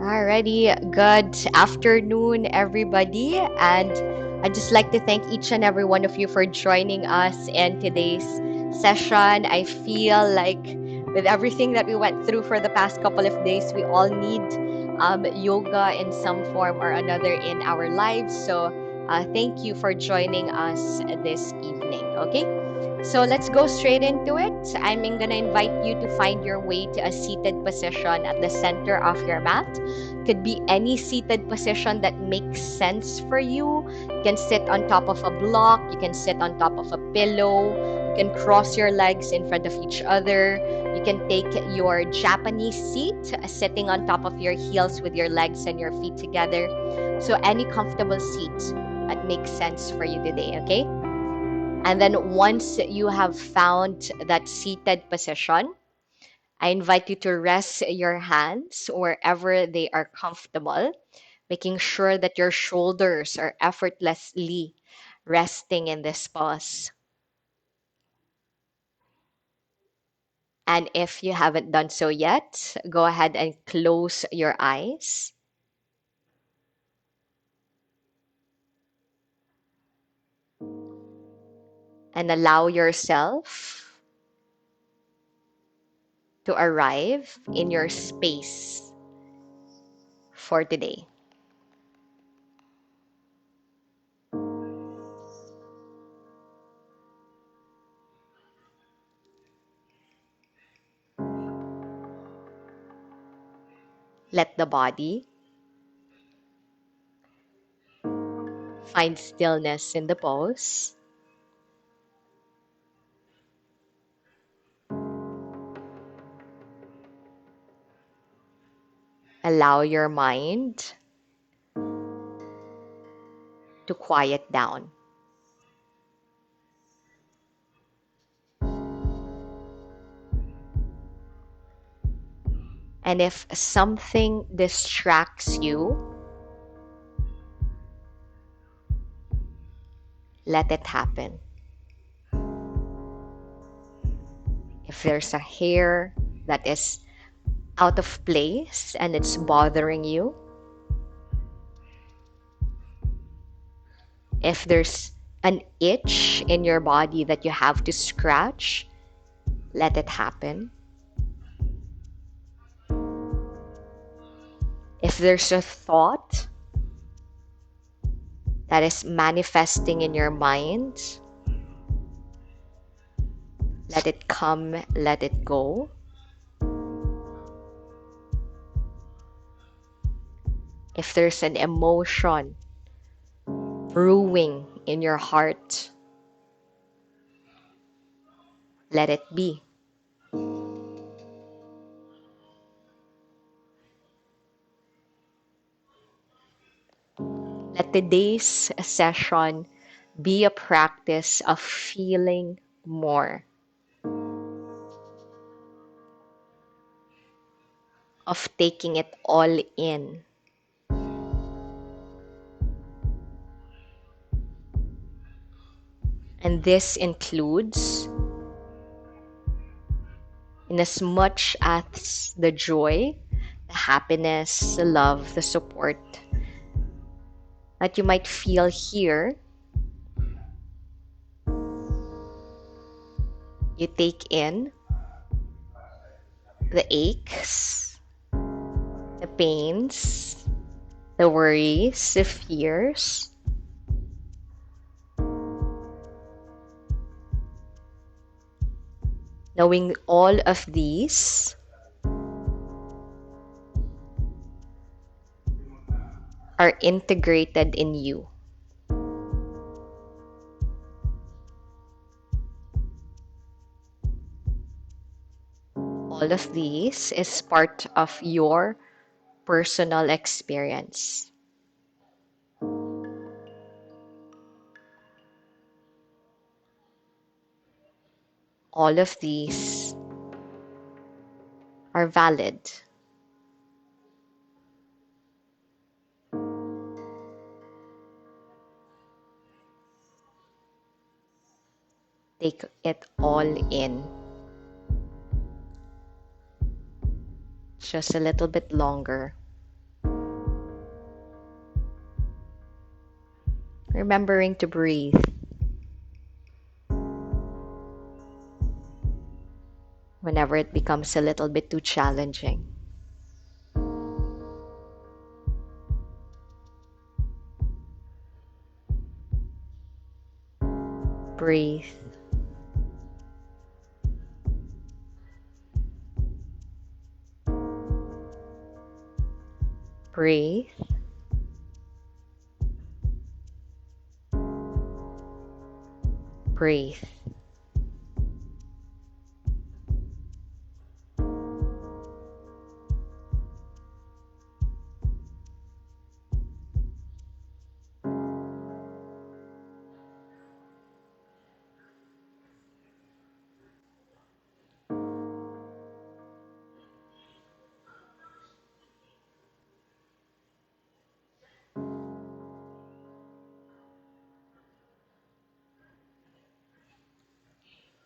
Alrighty, good afternoon, everybody. And I'd just like to thank each and every one of you for joining us in today's session. I feel like with everything that we went through for the past couple of days, we all need yoga in some form or another in our lives. So thank you for joining us this evening. Okay. So let's go straight into it. I'm going to invite you to find your way to a seated position at the center of your mat. Could be any seated position that makes sense for you. You can sit on top of a block, you can sit on top of a pillow, you can cross your legs in front of each other. You can take your Japanese seat, sitting on top of your heels with your legs and your feet together. So any comfortable seat that makes sense for you today, okay? And then once you have found that seated position, I invite you to rest your hands wherever they are comfortable, making sure that your shoulders are effortlessly resting in this pose. And if you haven't done so yet, go ahead and close your eyes. And allow yourself to arrive in your space for today. Let the body find stillness in the pose. Allow your mind to quiet down. And if something distracts you, let it happen. If there's a hair that is out of place and it's bothering you, if there's an itch in your body that you have to scratch, let it happen. If there's a thought that is manifesting in your mind, let it come, let it go. If there's an emotion brewing in your heart, let it be. Let today's session be a practice of feeling more, of taking it all in. And this includes, in as much as the joy, the happiness, the love, the support that you might feel here, you take in the aches, the pains, the worries, the fears. Knowing all of these are integrated in you. All of these is part of your personal experience. All of these are valid. Take it all in. Just a little bit longer. Remembering to breathe whenever it becomes a little bit too challenging. Breathe. Breathe. Breathe.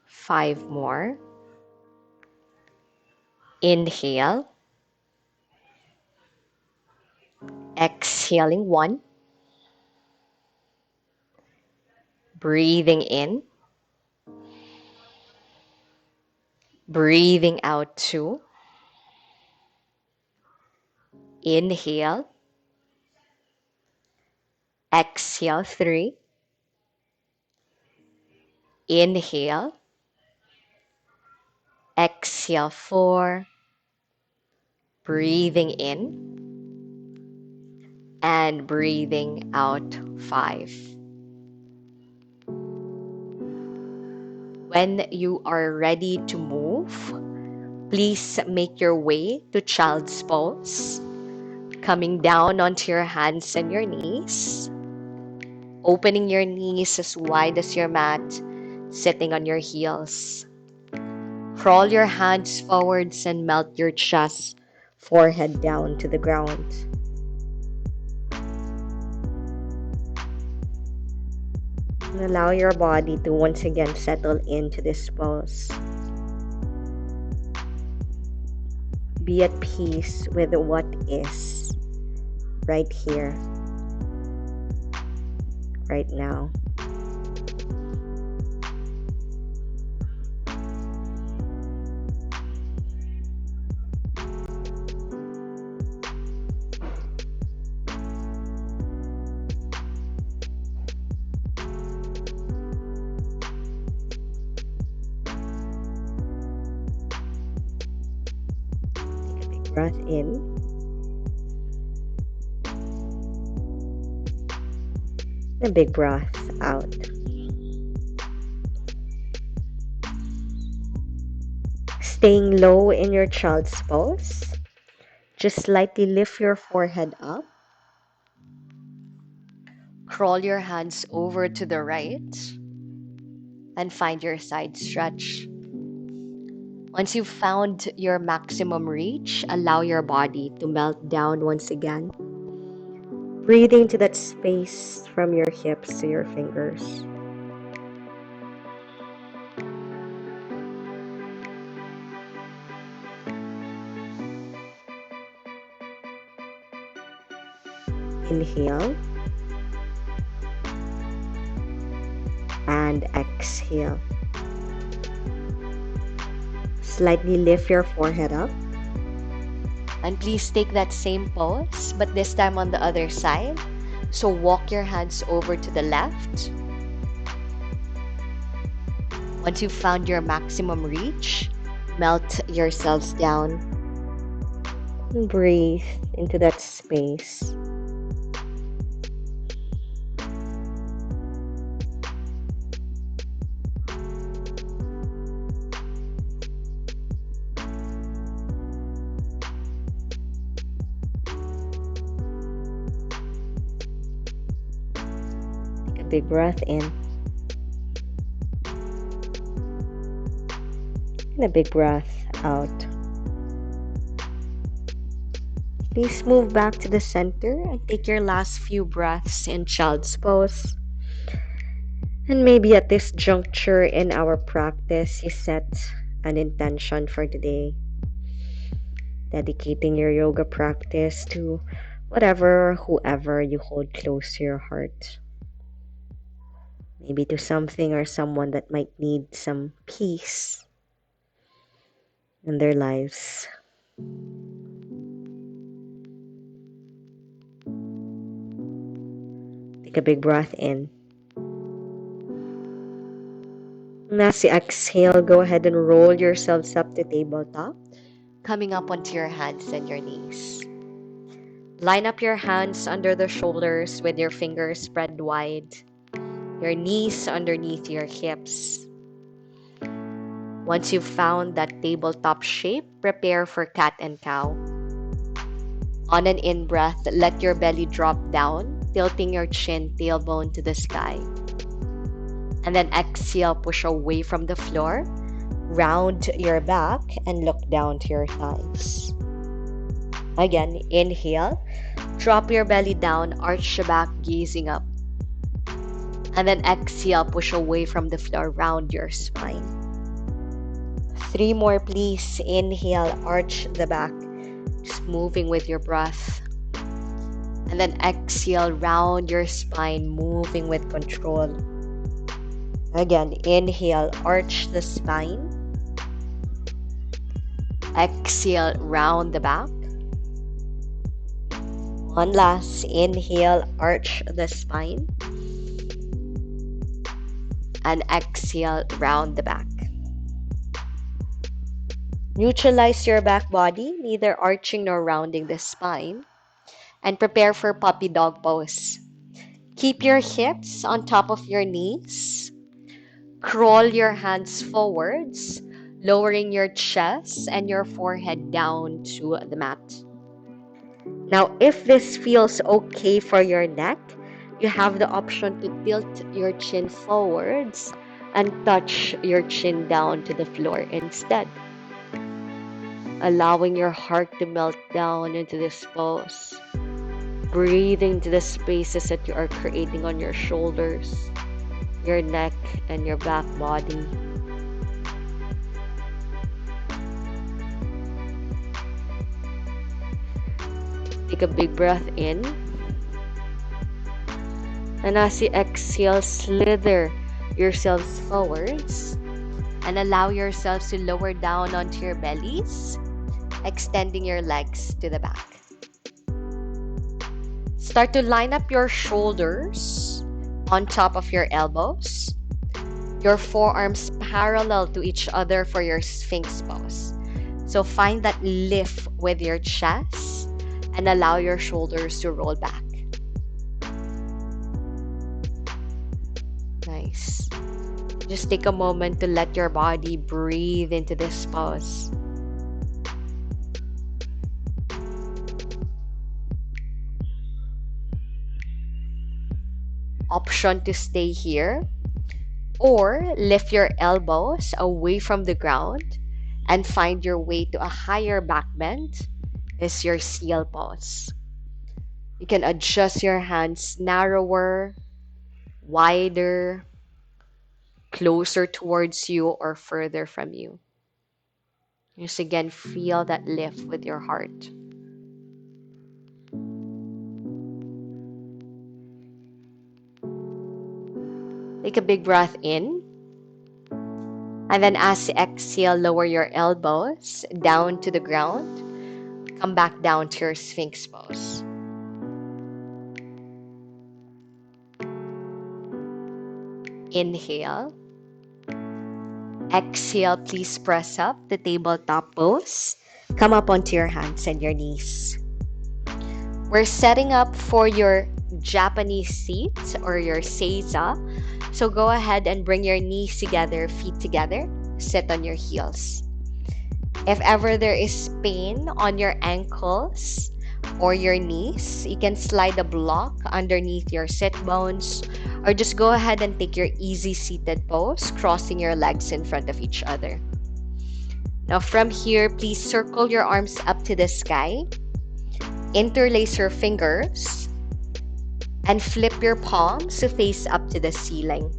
Five more. Inhale. Exhaling one. Breathing in. Breathing out two. Inhale. Exhale three. Inhale. Exhale four. Breathing in and breathing out five. When you are ready to move, please make your way to child's pose, coming down onto your hands and your knees, opening your knees as wide as your mat, sitting on your heels. Crawl your hands forwards and melt your chest, forehead down to the ground. And allow your body to once again settle into this pose. Be at peace with what is right here, right now. Breath in and a big breath out. Staying low in your child's pose, just slightly lift your forehead up. Crawl your hands over to the right and find your side stretch. Once you've found your maximum reach, allow your body to melt down once again. Breathing to that space from your hips to your fingers. Inhale and exhale. Slightly lift your forehead up. And please take that same pose, but this time on the other side. So walk your hands over to the left. Once you've found your maximum reach, melt yourselves down. And breathe into that space. Big breath in and a big breath out. Please move back to the center and take your last few breaths in child's pose. And maybe at this juncture in our practice, you set an intention for today, dedicating your yoga practice to whatever or whoever you hold close to your heart. maybe to something or someone that might need some peace in their lives. Take a big breath in. And as you exhale, go ahead and roll yourselves up to tabletop, coming up onto your hands and your knees. Line up your hands under the shoulders with your fingers spread wide, your knees underneath your hips. Once you've found that tabletop shape, prepare for cat and cow. On an in-breath, let your belly drop down, tilting your chin, tailbone to the sky. And then exhale, push away from the floor, round your back, and look down to your thighs. Again, inhale, drop your belly down, arch your back, gazing up. And then exhale, push away from the floor, round your spine. 3 more, please. Inhale, arch the back, just moving with your breath. And then exhale, round your spine, moving with control. Again, inhale, arch the spine. Exhale, round the back. One last, inhale, arch the spine. And exhale, round the back. Neutralize your back body, neither arching nor rounding the spine. And prepare for puppy dog pose. Keep your hips on top of your knees. Crawl your hands forwards, lowering your chest and your forehead down to the mat. Now, if this feels okay for your neck, you have the option to tilt your chin forwards and touch your chin down to the floor instead, allowing your heart to melt down into this pose. Breathing to the spaces that you are creating on your shoulders, your neck, and your back body. Take a big breath in. And as you exhale, slither yourselves forwards and allow yourselves to lower down onto your bellies, extending your legs to the back. Start to line up your shoulders on top of your elbows, your forearms parallel to each other for your Sphinx pose. So find that lift with your chest and allow your shoulders to roll back. Nice. Just take a moment to let your body breathe into this pose. Option to stay here, or lift your elbows away from the ground and find your way to a higher back bend is your seal pose. You can adjust your hands narrower, wider, closer towards you, or further from you. Just again, feel that lift with your heart. Take a big breath in. And then as you exhale, lower your elbows down to the ground. Come back down to your Sphinx pose. Inhale. Exhale, please press up the tabletop pose. Come up onto your hands and your knees. We're setting up for your Japanese seat or your seiza. So go ahead and bring your knees together, feet together, sit on your heels. If ever there is pain on your ankles or your knees, you can slide a block underneath your sit bones, or just go ahead and take your easy seated pose, crossing your legs in front of each other. Now from here, please circle your arms up to the sky, interlace your fingers, and flip your palms to face up to the ceiling.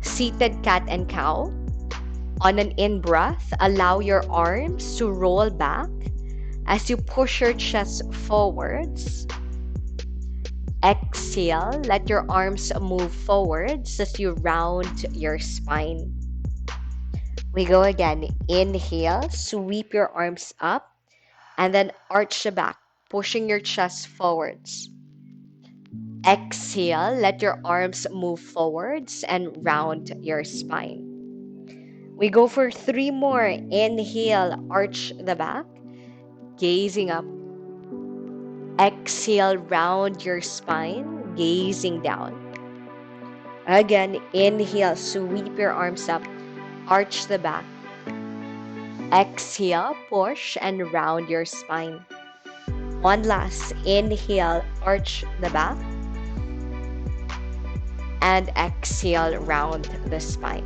Seated cat and cow. On an in-breath, allow your arms to roll back as you push your chest forwards. Exhale, let your arms move forwards as you round your spine. We go again. Inhale, sweep your arms up, and then arch the back, pushing your chest forwards. Exhale, let your arms move forwards and round your spine. We go for 3 more. Inhale, arch the back, gazing up. Exhale, round your spine, gazing down. Again, inhale, sweep your arms up, arch the back. Exhale, push and round your spine. One last. Inhale, arch the back. And exhale, round the spine.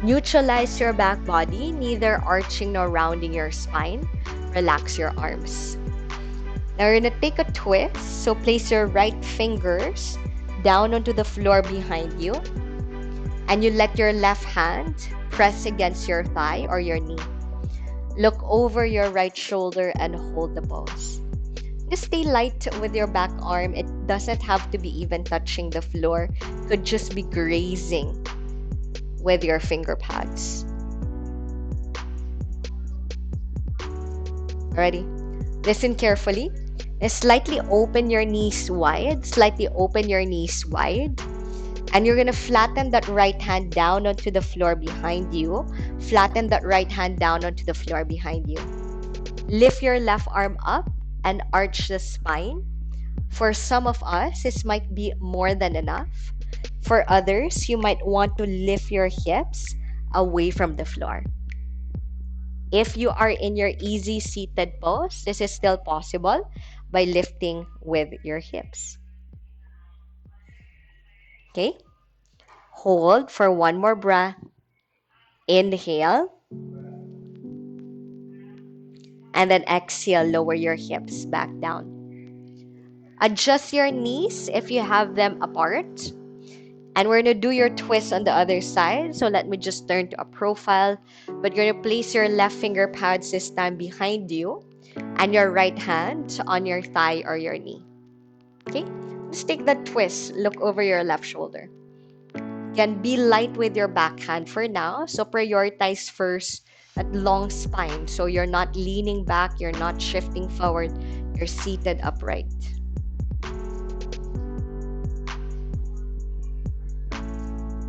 Neutralize your back body, neither arching nor rounding your spine. Relax your arms. Now you're going to take a twist. So place your right fingers down onto the floor behind you. And you let your left hand press against your thigh or your knee. Look over your right shoulder and hold the pose. Just stay light with your back arm. It doesn't have to be even touching the floor. It could just be grazing with your finger pads. Alrighty. Listen carefully. Slightly open your knees wide. Slightly open your knees wide. And you're going to flatten that right hand down onto the floor behind you. Flatten that right hand down onto the floor behind you. Lift your left arm up and arch the spine. For some of us, this might be more than enough. For others, you might want to lift your hips away from the floor. If you are in your easy seated pose, this is still possible by lifting with your hips. Okay? Hold for one more breath. Inhale. And then exhale, lower your hips back down. Adjust your knees if you have them apart. And we're going to do your twist on the other side. So let me just turn to a profile. But you're going to place your left finger pads this time behind you. And your right hand on your thigh or your knee. Okay? Just take that twist. Look over your left shoulder. Again, be light with your backhand for now. So prioritize first at long spine. So you're not leaning back. You're not shifting forward. You're seated upright.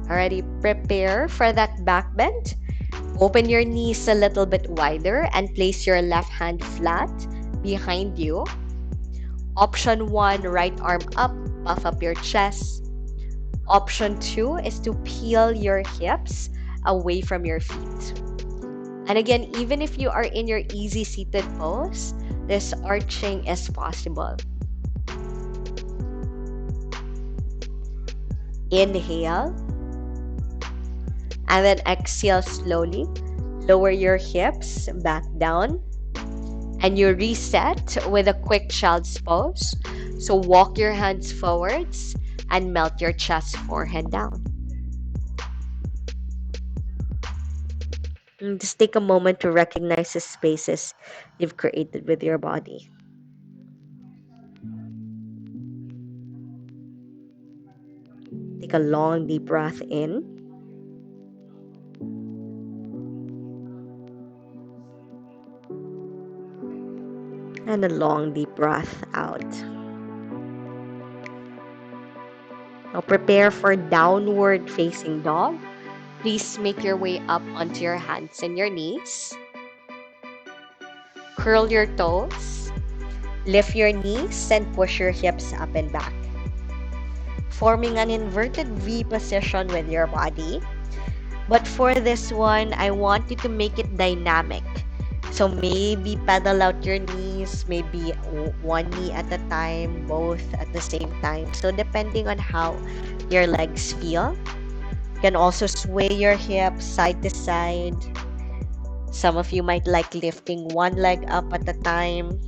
Already prepare for that back bend. Open your knees a little bit wider and place your left hand flat behind you. Option 1, right arm up, puff up your chest. Option 2 is to peel your hips away from your feet. And again, even if you are in your easy seated pose, this arching is possible. Inhale. And then exhale slowly. Lower your hips back down. And you reset with a quick child's pose. So walk your hands forwards and melt your chest, forehead down. And just take a moment to recognize the spaces you've created with your body. Take a long, deep breath in. And a long, deep breath out. Now prepare for downward facing dog. Please make your way up onto your hands and your knees. Curl your toes. Lift your knees and push your hips up and back. Forming an inverted V position with your body. But for this one, I want you to make it dynamic. So maybe pedal out your knees, maybe one knee at a time, both at the same time. So depending on how your legs feel. You can also sway your hips side to side. Some of you might like lifting one leg up at a time.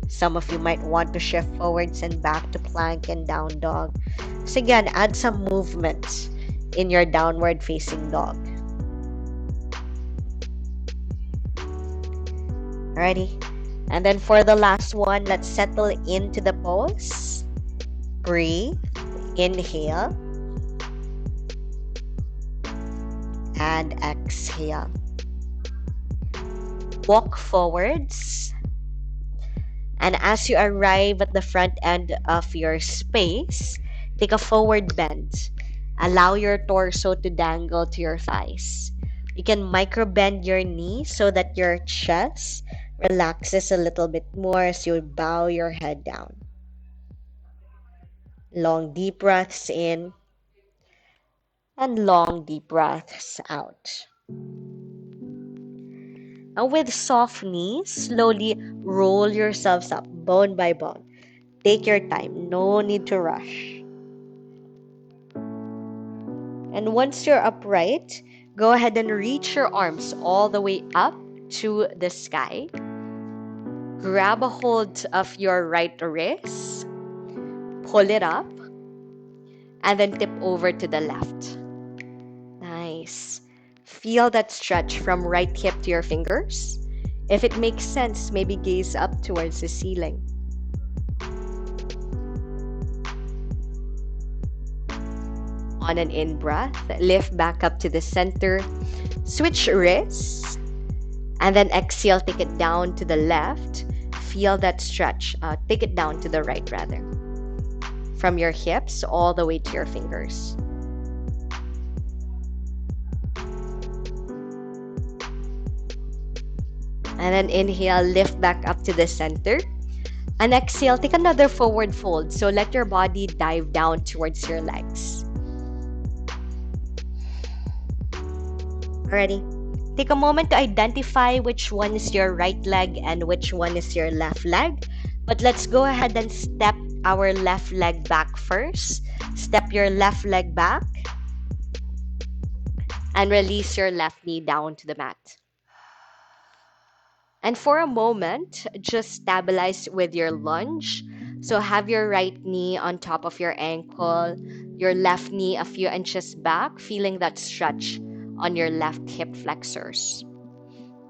Some of you might want to shift forwards and back to plank and down dog. So again, add some movement in your downward facing dog. Alrighty. And then for the last one, let's settle into the pose. Breathe. Inhale. And exhale. Walk forwards. And as you arrive at the front end of your space, take a forward bend. Allow your torso to dangle to your thighs. You can micro bend your knees so that your chest relaxes a little bit more as you bow your head down. Long deep breaths in and long deep breaths out. And with soft knees, slowly roll yourselves up bone by bone. Take your time, no need to rush. And once you're upright, go ahead and reach your arms all the way up to the sky. Grab a hold of your right wrist, pull it up, and then tip over to the left. Nice. Feel that stretch from right hip to your fingers. If it makes sense, maybe gaze up towards the ceiling. On an in-breath, lift back up to the center, switch wrists, and then exhale, take it down to the left. Feel that stretch. Take it down to the right, rather. From your hips all the way to your fingers. And then inhale, lift back up to the center. And exhale, take another forward fold. So let your body dive down towards your legs. Ready? Take a moment to identify which one is your right leg and which one is your left leg. But let's go ahead and step our left leg back first. Step your left leg back. And release your left knee down to the mat. And for a moment, just stabilize with your lunge. So have your right knee on top of your ankle, your left knee a few inches back, feeling that stretch on your left hip flexors.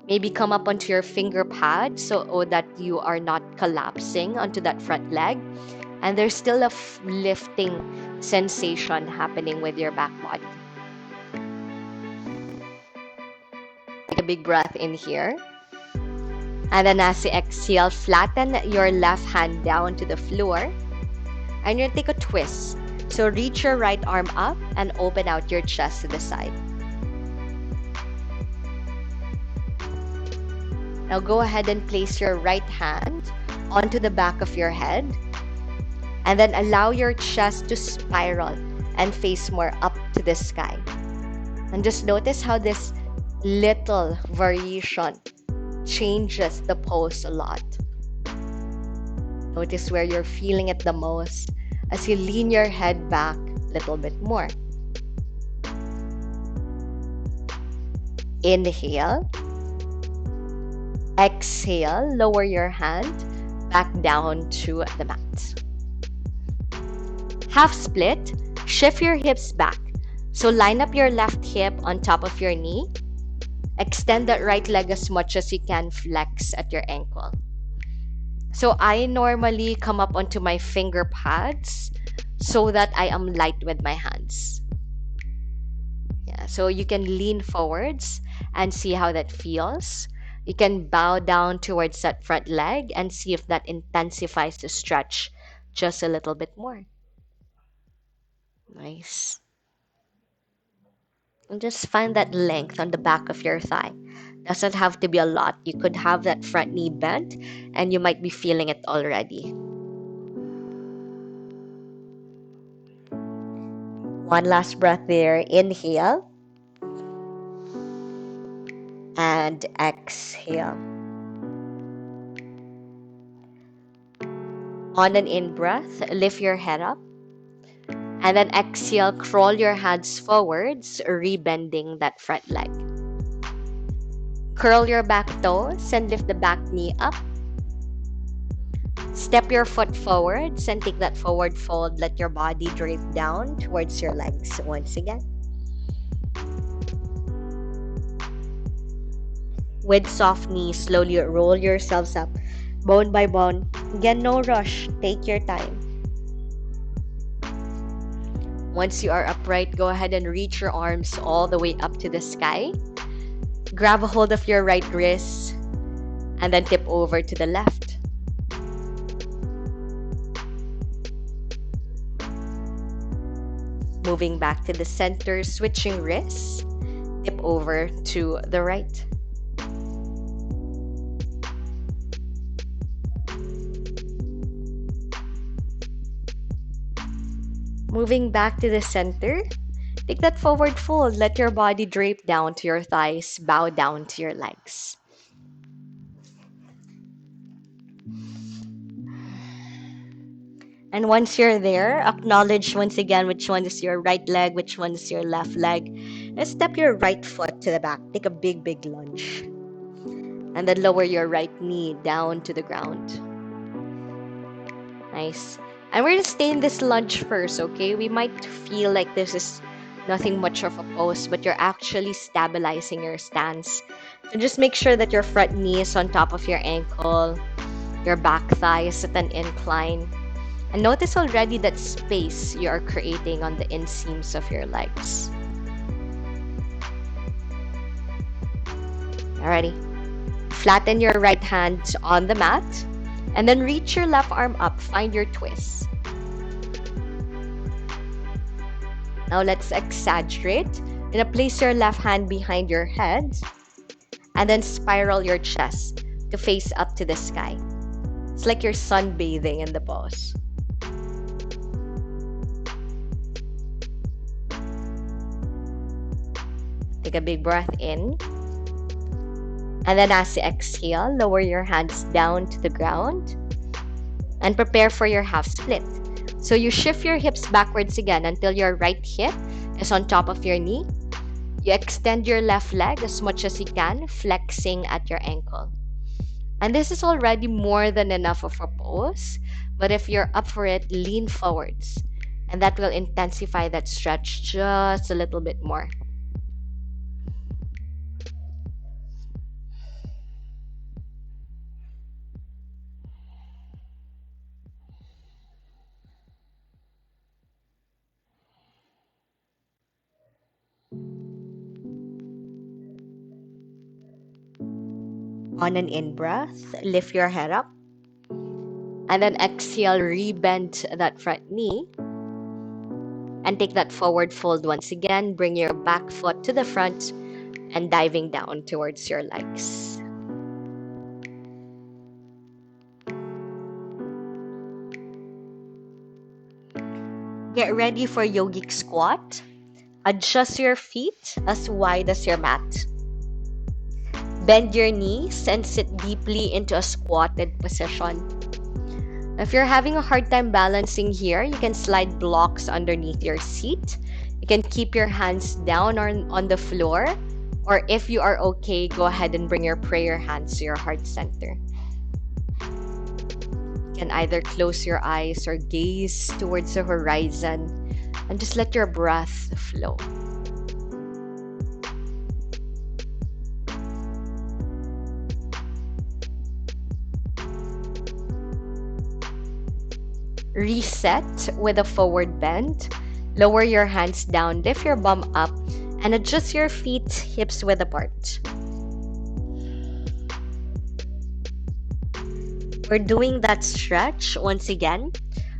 Maybe come up onto your finger pad so that you are not collapsing onto that front leg. And there's still a lifting sensation happening with your back body. Take a big breath in here. And then as you exhale, flatten your left hand down to the floor. And you'll take a twist. So reach your right arm up and open out your chest to the side. Now go ahead and place your right hand onto the back of your head. And then allow your chest to spiral and face more up to the sky. And just notice how this little variation changes the pose a lot. Notice where you're feeling it the most as you lean your head back a little bit more. Inhale. Exhale, lower your hand back down to the mat. Half split, shift your hips back. So line up your left hip on top of your knee. Extend that right leg as much as you can, flex at your ankle. So I normally come up onto my finger pads so that I am light with my hands. Yeah, so you can lean forwards and see how that feels. You can bow down towards that front leg and see if that intensifies the stretch just a little bit more. Nice. And just find that length on the back of your thigh. Doesn't have to be a lot. You could have that front knee bent and you might be feeling it already. One last breath there. Inhale. And exhale. On an in-breath, lift your head up. And then exhale, crawl your hands forwards, rebending that front leg. Curl your back toes and lift the back knee up. Step your foot forwards and take that forward fold. Let your body drape down towards your legs once again. With soft knees, slowly roll yourselves up bone by bone. Again, no rush. Take your time. Once you are upright, go ahead and reach your arms all the way up to the sky. Grab a hold of your right wrist and then tip over to the left. Moving back to the center, switching wrists, tip over to the right. Moving back to the center, take that forward fold. Let your body drape down to your thighs, bow down to your legs. And once you're there, acknowledge once again which one is your right leg, which one is your left leg. And step your right foot to the back. Take a big, big lunge. And then lower your right knee down to the ground. Nice. And we're going to stay in this lunge first, okay? We might feel like this is nothing much of a pose, but you're actually stabilizing your stance. So just make sure that your front knee is on top of your ankle, your back thigh is at an incline. And notice already that space you are creating on the inseams of your legs. Alrighty. Flatten your right hand on the mat and then reach your left arm up. Find your twist. Now let's exaggerate. You're gonna place your left hand behind your head and then spiral your chest to face up to the sky. It's like you're sunbathing in the pose. Take a big breath in. And then as you exhale, lower your hands down to the ground and prepare for your half split. So you shift your hips backwards again until your right hip is on top of your knee. You extend your left leg as much as you can, flexing at your ankle. And this is already more than enough of a pose, but if you're up for it, lean forwards. And that will intensify that stretch just a little bit more. On an in-breath, lift your head up. And then exhale, rebend that front knee. And take that forward fold once again. Bring your back foot to the front and diving down towards your legs. Get ready for yogic squat. Adjust your feet as wide as your mat. Bend your knees and sit deeply into a squatted position. If you're having a hard time balancing here, you can slide blocks underneath your seat. You can keep your hands down on the floor, or if you are okay, go ahead and bring your prayer hands to your heart center. You can either close your eyes or gaze towards the horizon and just let your breath flow. Reset with a forward bend. Lower your hands down, lift your bum up, and adjust your feet hips width apart. We're doing that stretch once again.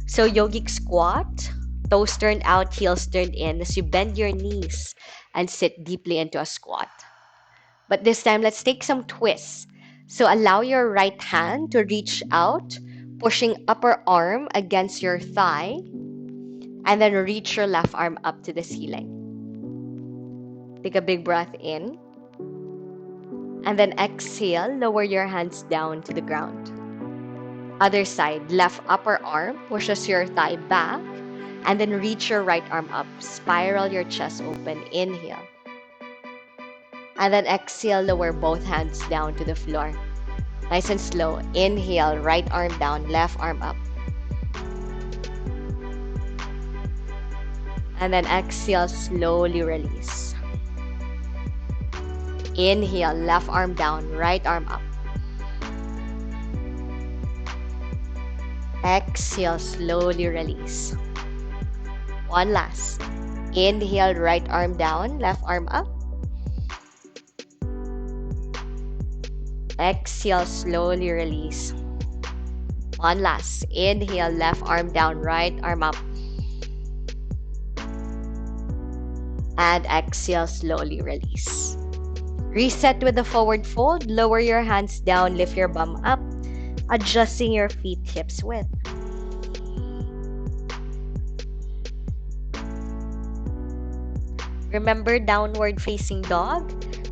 So yogic squat, toes turned out, heels turned in as you bend your knees and sit deeply into a squat. But this time, let's take some twists. So allow your right hand to reach out, pushing upper arm against your thigh, and then reach your left arm up to the ceiling. Take a big breath in, and then exhale, lower your hands down to the ground. Other side, left upper arm pushes your thigh back, and then reach your right arm up. Spiral your chest open, inhale. And then exhale, lower both hands down to the floor. Nice and slow. Inhale, right arm down, left arm up. And then exhale, slowly release. Inhale, left arm down, right arm up. Exhale, slowly release. One last. Inhale, right arm down, left arm up. Exhale, slowly release. One last. Inhale, left arm down, right arm up. And exhale, slowly release. Reset with the forward fold. Lower your hands down, lift your bum up, adjusting your feet hips width. Remember downward facing dog.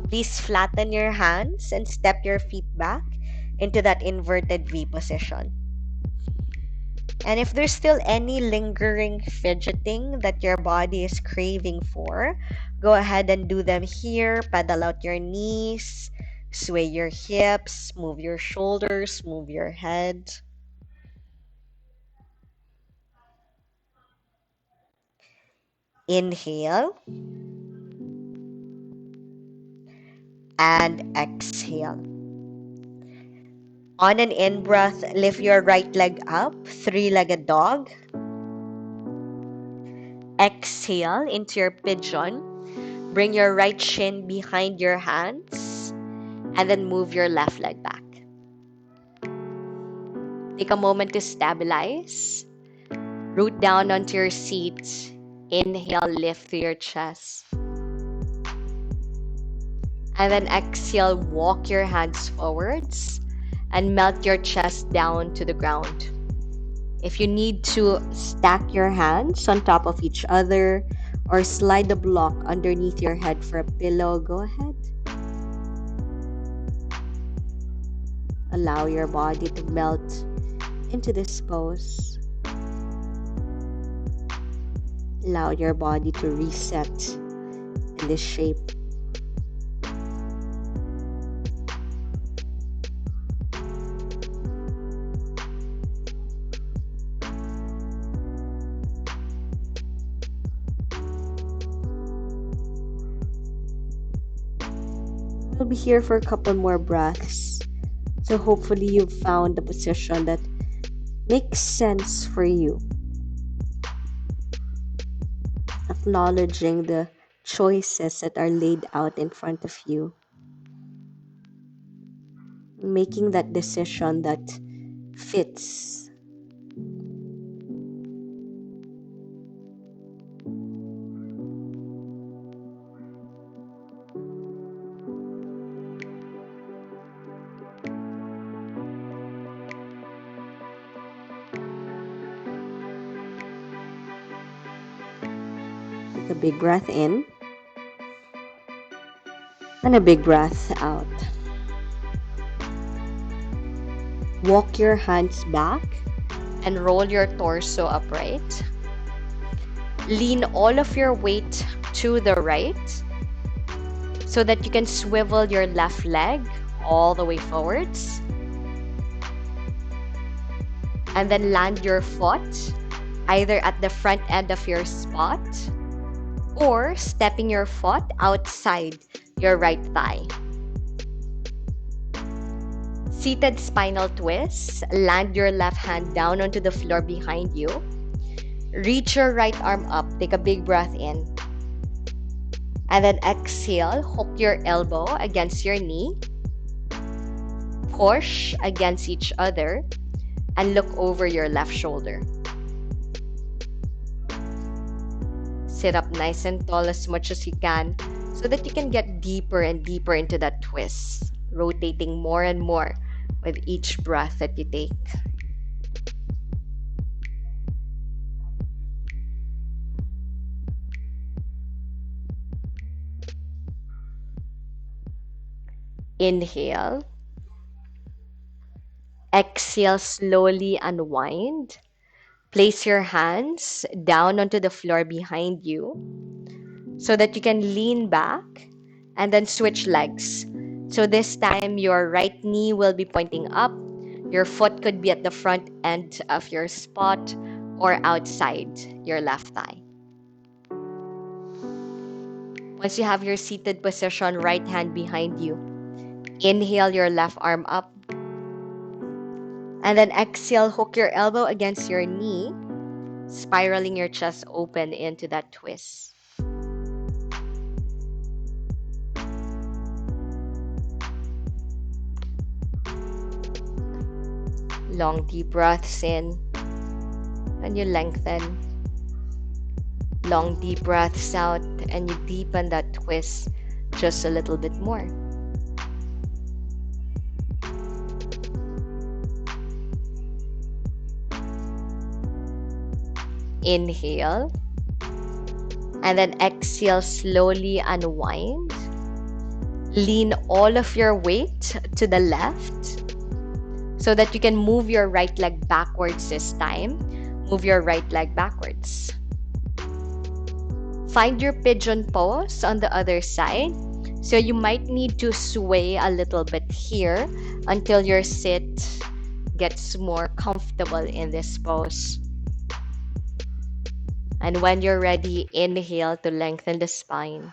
Please flatten your hands and step your feet back into that inverted V position. And if there's still any lingering fidgeting that your body is craving for, go ahead and do them here. Pedal out your knees, sway your hips, move your shoulders, move your head. Inhale and exhale. On an in-breath, lift your right leg up, three-legged dog. Exhale into your pigeon. Bring your right shin behind your hands and then move your left leg back. Take a moment to stabilize. Root down onto your seat. Inhale, lift through your chest. And then exhale, walk your hands forwards and melt your chest down to the ground. If you need to stack your hands on top of each other or slide the block underneath your head for a pillow, go ahead. Allow your body to melt into this pose. Allow your body to reset in this shape. We'll be here for a couple more breaths. So hopefully you've found a position that makes sense for you. Acknowledging the choices that are laid out in front of you. Making that decision that fits. Take a big breath in and a big breath out. Walk your hands back and roll your torso upright. Lean all of your weight to the right so that you can swivel your left leg all the way forwards. And then land your foot either at the front end of your spot or stepping your foot outside your right thigh. Seated spinal twist. Land your left hand down onto the floor behind you. Reach your right arm up. Take a big breath in. And then exhale. Hook your elbow against your knee. Push against each other. And look over your left shoulder. Sit up nice and tall as much as you can so that you can get deeper and deeper into that twist, rotating more and more with each breath that you take. Inhale. Exhale, slowly unwind. Place your hands down onto the floor behind you so that you can lean back and then switch legs. So this time your right knee will be pointing up. Your foot could be at the front end of your spot or outside your left thigh. Once you have your seated position, right hand behind you. Inhale your left arm up. And then exhale, hook your elbow against your knee, spiraling your chest open into that twist. Long deep breaths in, and you lengthen. Long deep breaths out, and you deepen that twist just a little bit more. Inhale, and then exhale, slowly unwind. Lean all of your weight to the left so that you can move your right leg backwards this time. Move your right leg backwards. Find your pigeon pose on the other side. So you might need to sway a little bit here until your sit gets more comfortable in this pose. And when you're ready, inhale to lengthen the spine.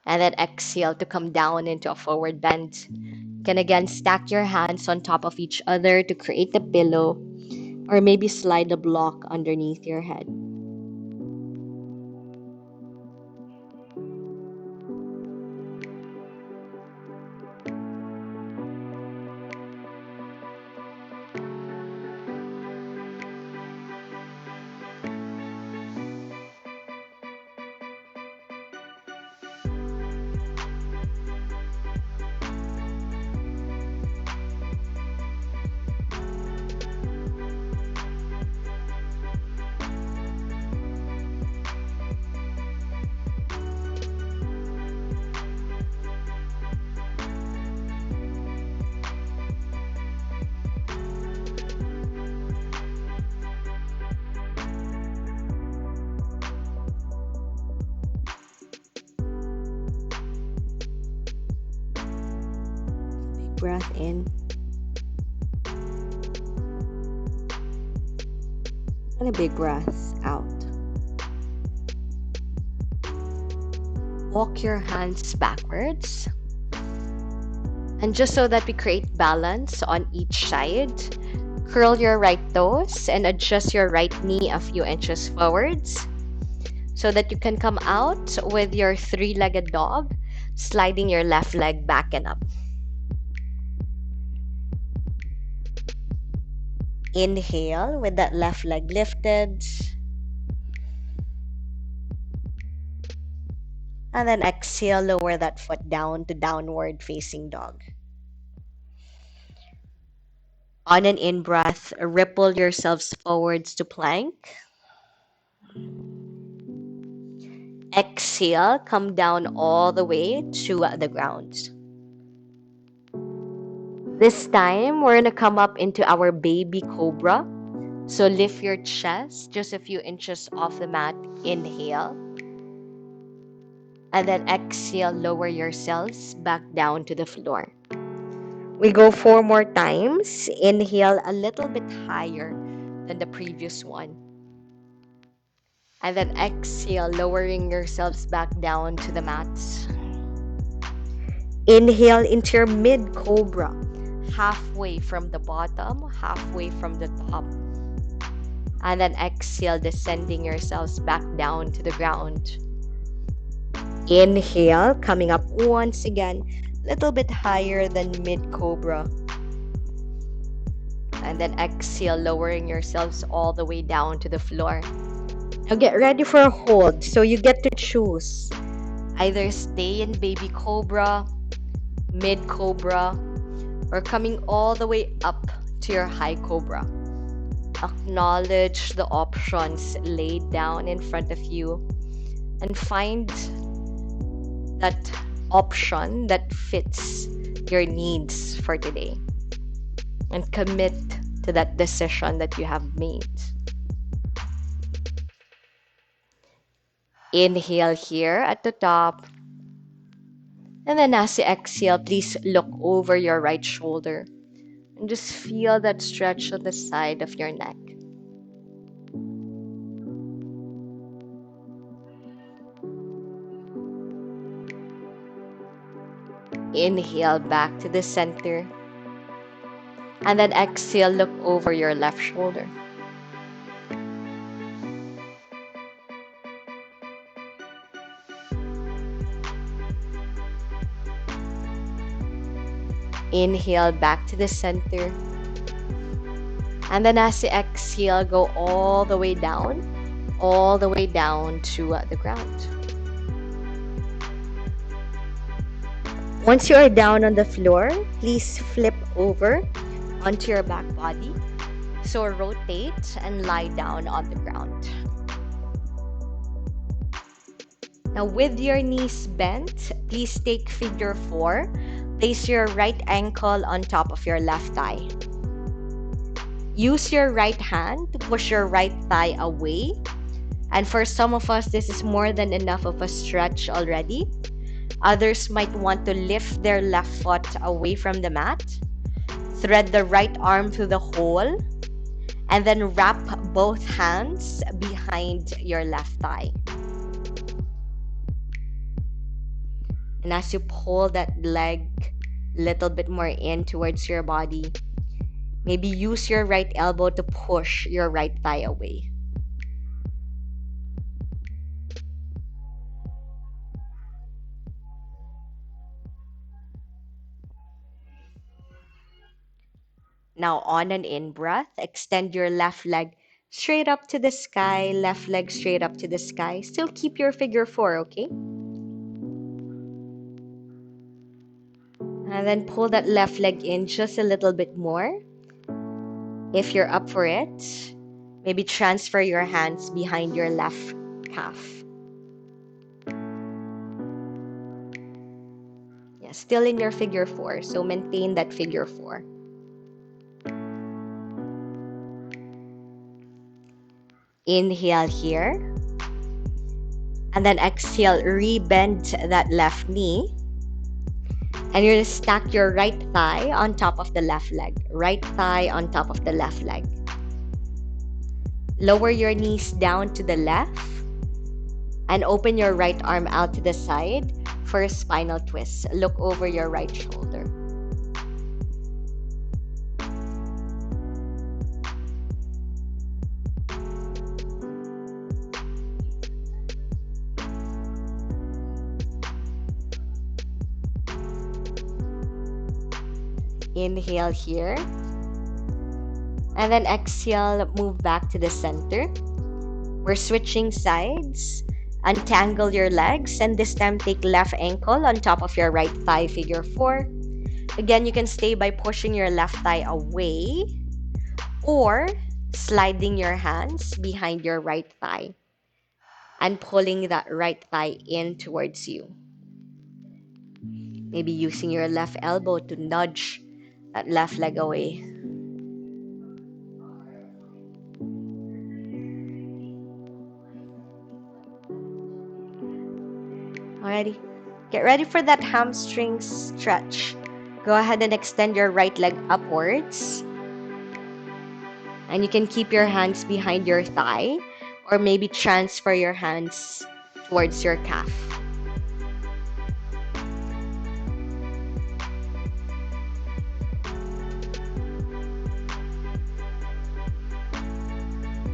And then exhale to come down into a forward bend. You can again stack your hands on top of each other to create a pillow, or maybe slide a block underneath your head. Big breath in. And a big breath out. Walk your hands backwards. And just so that we create balance on each side, curl your right toes and adjust your right knee a few inches forwards so that you can come out with your three-legged dog, sliding your left leg back and up. Inhale with that left leg lifted. And then exhale, lower that foot down to downward facing dog. On an in-breath, ripple yourselves forwards to plank. Exhale, come down all the way to the ground. This time, we're going to come up into our baby cobra. So lift your chest just a few inches off the mat. Inhale. And then exhale, lower yourselves back down to the floor. We go 4 more times. Inhale a little bit higher than the previous one. And then exhale, lowering yourselves back down to the mats. Inhale into your mid-cobra, halfway from the bottom, halfway from the top. And then exhale, descending yourselves back down to the ground. Inhale, coming up once again, little bit higher than mid-cobra. And then exhale, lowering yourselves all the way down to the floor. Now get ready for a hold. So you get to choose. Either stay in baby cobra, mid-cobra, or coming all the way up to your high cobra. Acknowledge the options laid down in front of you and find that option that fits your needs for today, and commit to that decision that you have made. Inhale here at the top, and then as you exhale, please look over your right shoulder and just feel that stretch on the side of your neck. Inhale back to the center. And then exhale, look over your left shoulder. Inhale back to the center. And then as you exhale, go all the way down to the ground. Once you are down on the floor, please flip over onto your back body. So rotate and lie down on the ground. Now with your knees bent, please take figure 4. Place your right ankle on top of your left thigh. Use your right hand to push your right thigh away. And for some of us, this is more than enough of a stretch already. Others might want to lift their left foot away from the mat. Thread the right arm through the hole. And then wrap both hands behind your left thigh. And as you pull that leg a little bit more in towards your body, maybe use your right elbow to push your right thigh away. Now on an in-breath, extend your left leg straight up to the sky, left leg straight up to the sky. Still keep your figure 4, okay? And then pull that left leg in just a little bit more. If you're up for it, maybe transfer your hands behind your left calf. Yeah, still in your figure 4, so maintain that figure 4. Inhale here. And then exhale, re-bend that left knee. And you're going to stack your right thigh on top of the left leg. Right thigh on top of the left leg. Lower your knees down to the left. And open your right arm out to the side for a spinal twist. Look over your right shoulder. Inhale here. And then exhale, move back to the center. We're switching sides. Untangle your legs and this time take left ankle on top of your right thigh, figure 4. Again, you can stay by pushing your left thigh away or sliding your hands behind your right thigh and pulling that right thigh in towards you. Maybe using your left elbow to nudge that left leg away. Alrighty, get ready for that hamstring stretch. Go ahead and extend your right leg upwards. And you can keep your hands behind your thigh or maybe transfer your hands towards your calf.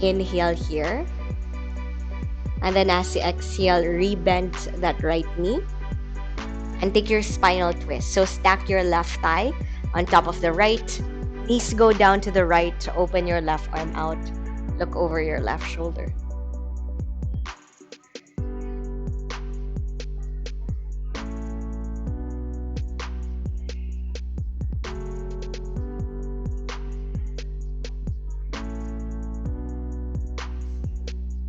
Inhale here. And then as you exhale, re-bend that right knee. And take your spinal twist. So stack your left thigh on top of the right. Knees go down to the right. Open your left arm out. Look over your left shoulder.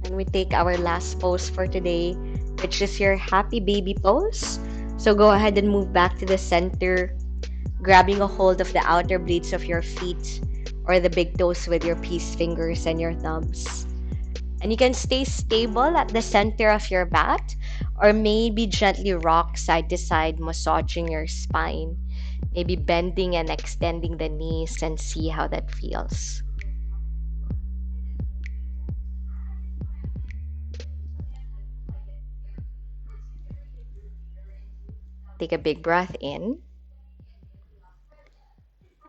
And we take our last pose for today, which is your happy baby pose. So go ahead and move back to the center, grabbing a hold of the outer blades of your feet or the big toes with your peace fingers and your thumbs. And you can stay stable at the center of your mat or maybe gently rock side to side, massaging your spine, maybe bending and extending the knees and see how that feels. Take a big breath in.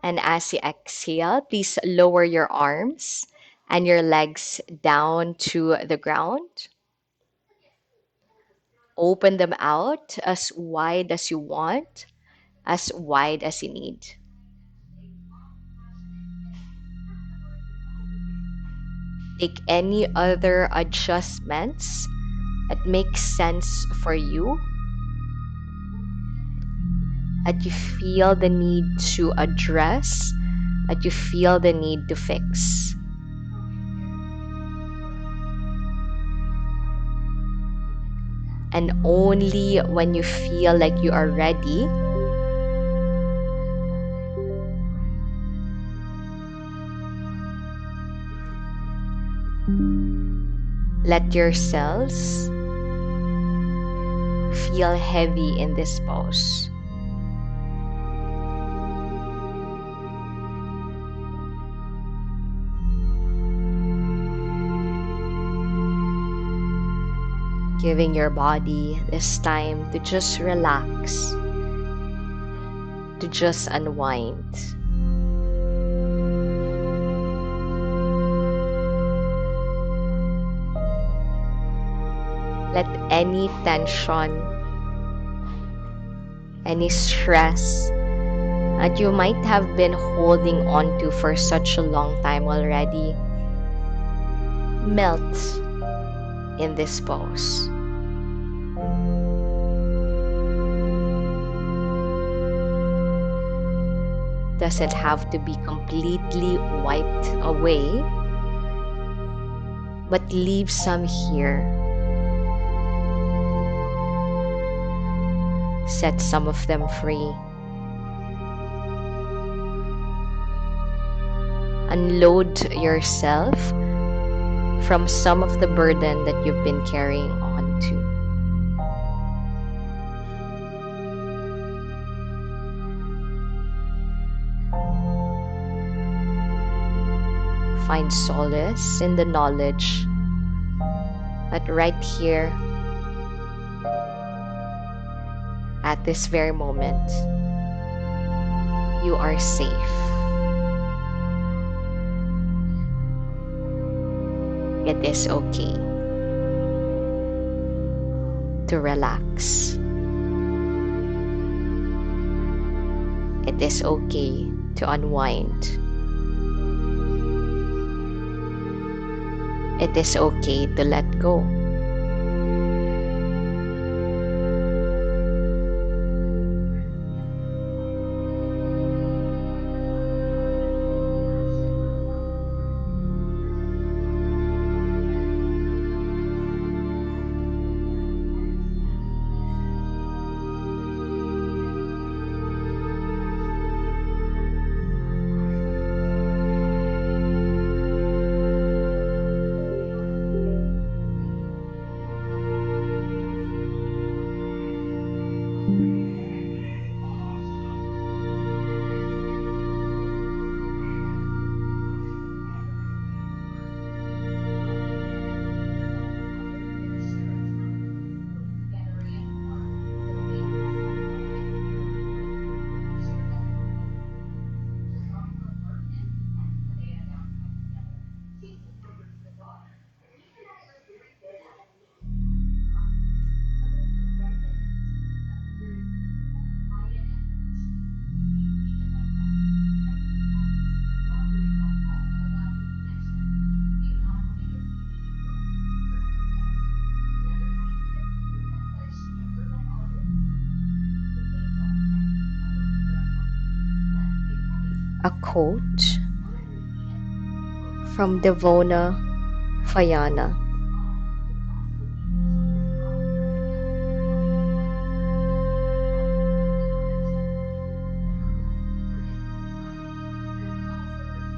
And as you exhale, please lower your arms and your legs down to the ground. Open them out as wide as you want, as wide as you need. Take any other adjustments that make sense for you, that you feel the need to address, that you feel the need to fix. And only when you feel like you are ready, let yourselves feel heavy in this pose. Giving your body this time to just relax, to just unwind. Let any tension, any stress that you might have been holding on to for such a long time already melt in this pose. Doesn't have to be completely wiped away, but leave some here. Set some of them free. Unload yourself from some of the burden that you've been carrying on to. Find solace in the knowledge that right here, at this very moment, you are safe. It is okay to relax. It is okay to unwind. It is okay to let go. A quote from Devona Fayana.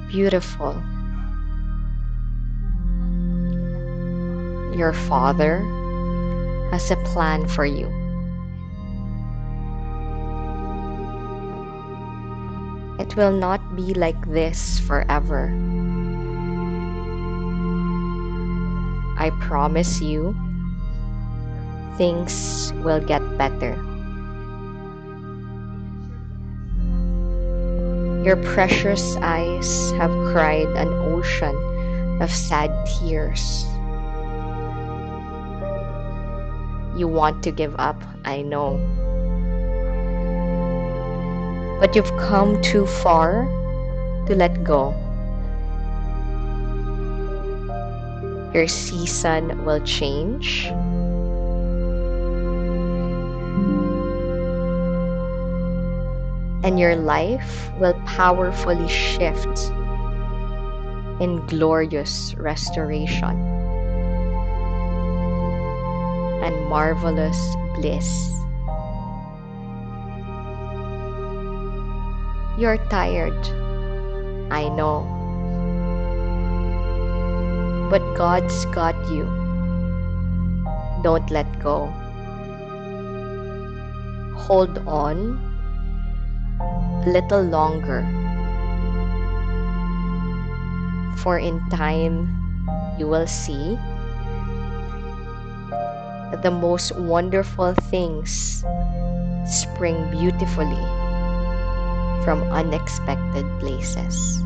Beautiful. Your Father has a plan for you. It will not be like this forever. I promise you, things will get better. Your precious eyes have cried an ocean of sad tears. You want to give up, I know. But you've come too far to let go. Your season will change. And your life will powerfully shift in glorious restoration and marvelous bliss. You're tired, I know. But God's got you. Don't let go. Hold on a little longer. For in time you will see that the most wonderful things spring beautifully from unexpected places.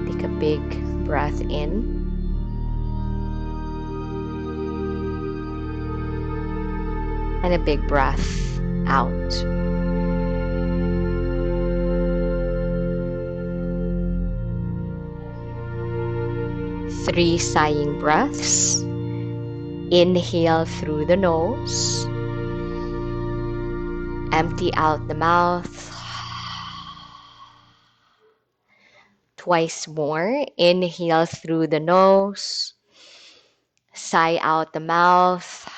Take a big breath in. And a big breath out. Three sighing breaths. Inhale through the nose. Empty out the mouth. Twice more. Inhale through the nose. Sigh out the mouth.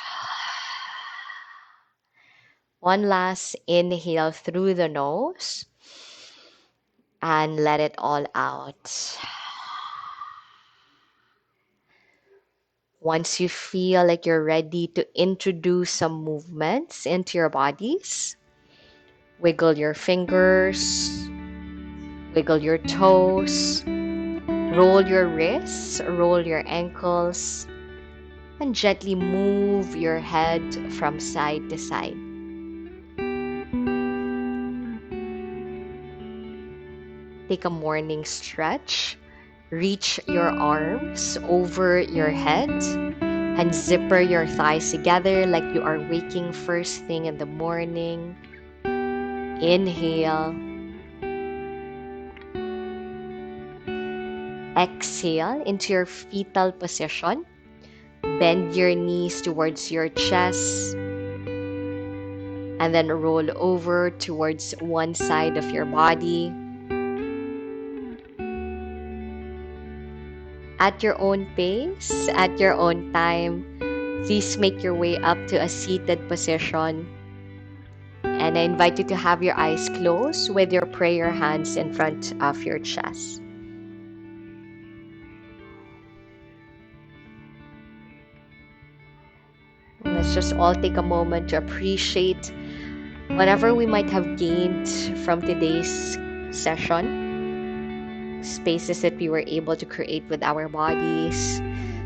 One last inhale through the nose. And let it all out. Once you feel like you're ready to introduce some movements into your bodies, wiggle your fingers, wiggle your toes, roll your wrists, roll your ankles, and gently move your head from side to side. Take a morning stretch. Reach your arms over your head and zipper your thighs together like you are waking first thing in the morning. Inhale. Exhale into your fetal position. Bend your knees towards your chest. And then roll over towards one side of your body. At your own pace, at your own time, please make your way up to a seated position. And I invite you to have your eyes closed with your prayer hands in front of your chest. Let's just all take a moment to appreciate whatever we might have gained from today's session. Spaces that we were able to create with our bodies,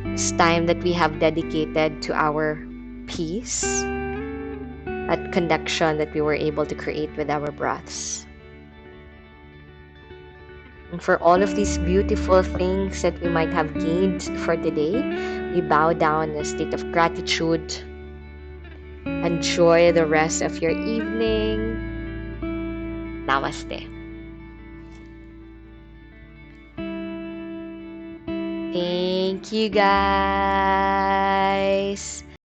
this time that we have dedicated to our peace, that connection that we were able to create with our breaths. And for all of these beautiful things that we might have gained for today, we bow down in a state of gratitude. Enjoy the rest of your evening. Namaste. Thank you, guys.